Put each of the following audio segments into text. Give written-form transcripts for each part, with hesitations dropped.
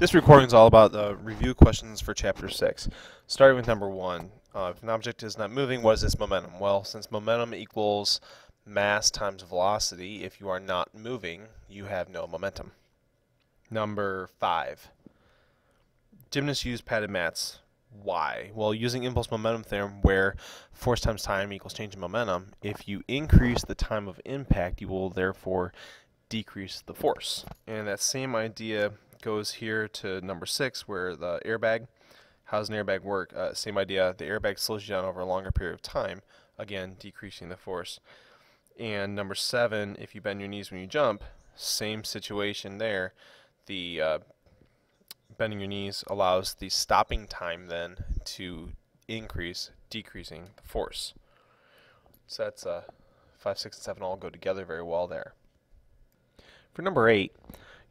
This recording is all about the review questions for Chapter 6. Starting with number 1. If an object is not moving, what is its momentum? Well, since momentum equals mass times velocity, if you are not moving, you have no momentum. Number 5. Gymnasts use padded mats. Why? Well, using impulse momentum theorem, where force times time equals change in momentum, if you increase the time of impact, you will therefore decrease the force. And that same idea goes here to number 6, where the airbag. How does an airbag work? Same idea. The airbag slows you down over a longer period of time, again decreasing the force. And number 7, if you bend your knees when you jump, same situation there. The bending your knees allows the stopping time then to increase, decreasing the force. So that's 5, 6, and 7 all go together very well there. For number 8,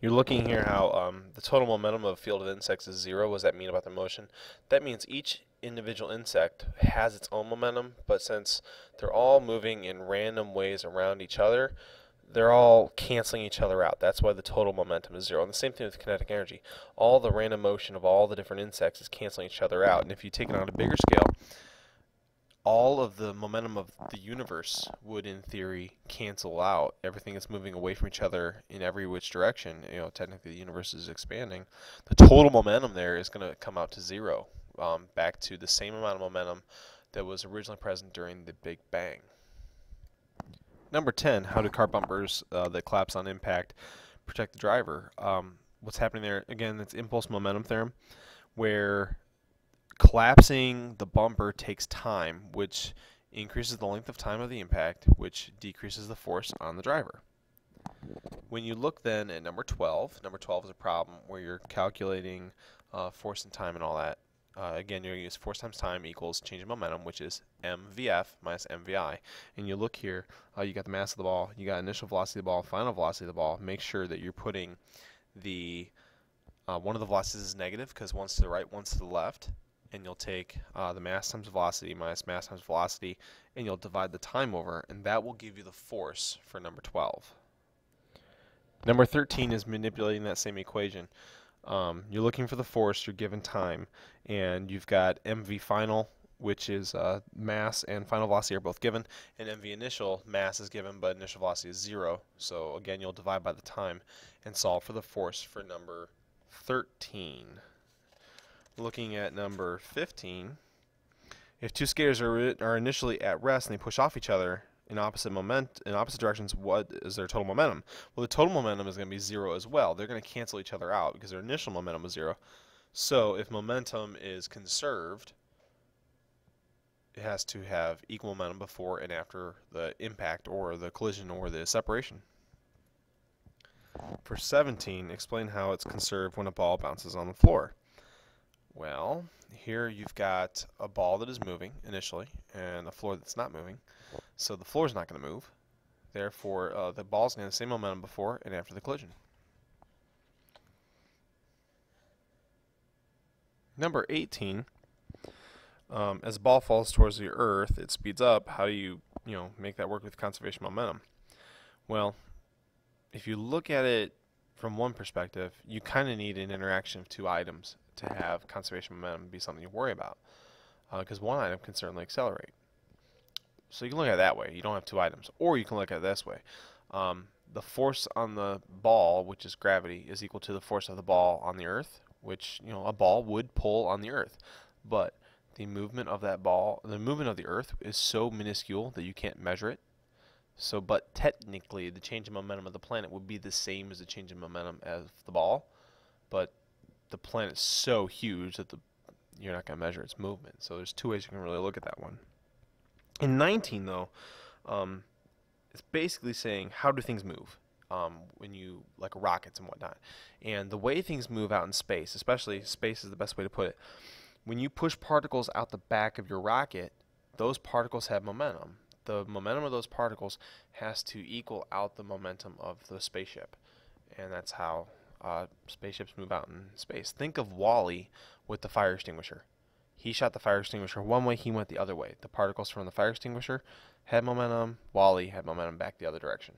you're looking here how the total momentum of a field of insects is 0. What does that mean about their motion? That means each individual insect has its own momentum, but since they're all moving in random ways around each other, they're all canceling each other out. That's why the total momentum is 0. And the same thing with kinetic energy. All the random motion of all the different insects is canceling each other out. And if you take it on a bigger scale, all of the momentum of the universe would, in theory, cancel out. Everything is moving away from each other in every which direction. Technically the universe is expanding. The total momentum there is going to come out to 0, back to the same amount of momentum that was originally present during the Big Bang. Number 10, how do car bumpers that collapse on impact protect the driver? What's happening there? Again, it's impulse momentum theorem, where collapsing the bumper takes time, which increases the length of time of the impact, which decreases the force on the driver. When you look then at number 12 is a problem where you're calculating force and time and all that. Again, you're going to use force times time equals change in momentum, which is mvf minus mvi. And you look here, you got the mass of the ball, you got initial velocity of the ball, final velocity of the ball. Make sure that you're putting the one of the velocities is negative because one's to the right, one's to the left. And you'll take the mass times velocity minus mass times velocity, and you'll divide the time over, and that will give you the force for number 12. Number 13 is manipulating that same equation. You're looking for the force, you're given time, and you've got mv final, which is mass and final velocity are both given, and mv initial, mass is given, but initial velocity is 0. So again, you'll divide by the time and solve for the force for number 13. Looking at number 15, if two skaters are initially at rest and they push off each other in opposite directions, what is their total momentum? Well, the total momentum is going to be 0 as well. They're going to cancel each other out because their initial momentum was 0. So if momentum is conserved, it has to have equal momentum before and after the impact or the collision or the separation. For 17, explain how it's conserved when a ball bounces on the floor. Well, here you've got a ball that is moving initially and a floor that's not moving. So the floor is not going to move. Therefore, the ball is going to have the same momentum before and after the collision. Number 18, as the ball falls towards the earth, it speeds up. How do you make that work with conservation momentum? Well, if you look at it from one perspective, you kind of need an interaction of two items to have conservation momentum be something you worry about, because one item can certainly accelerate. So you can look at it that way. You don't have two items. Or you can look at it this way. The force on the ball, which is gravity, is equal to the force of the ball on the earth, which a ball would pull on the earth. But the movement of that ball, the movement of the earth is so minuscule that you can't measure it. But technically, the change in momentum of the planet would be the same as the change in momentum of the ball. But the planet is so huge that you're not going to measure its movement. So there's two ways you can really look at that one. In 19, though, it's basically saying how do things move when you, like rockets and whatnot. And the way things move out in space, especially space is the best way to put it. When you push particles out the back of your rocket, those particles have momentum. The momentum of those particles has to equal out the momentum of the spaceship. And that's how spaceships move out in space. Think of Wall-E with the fire extinguisher. He shot the fire extinguisher one way, he went the other way. The particles from the fire extinguisher had momentum, Wall-E had momentum back the other direction.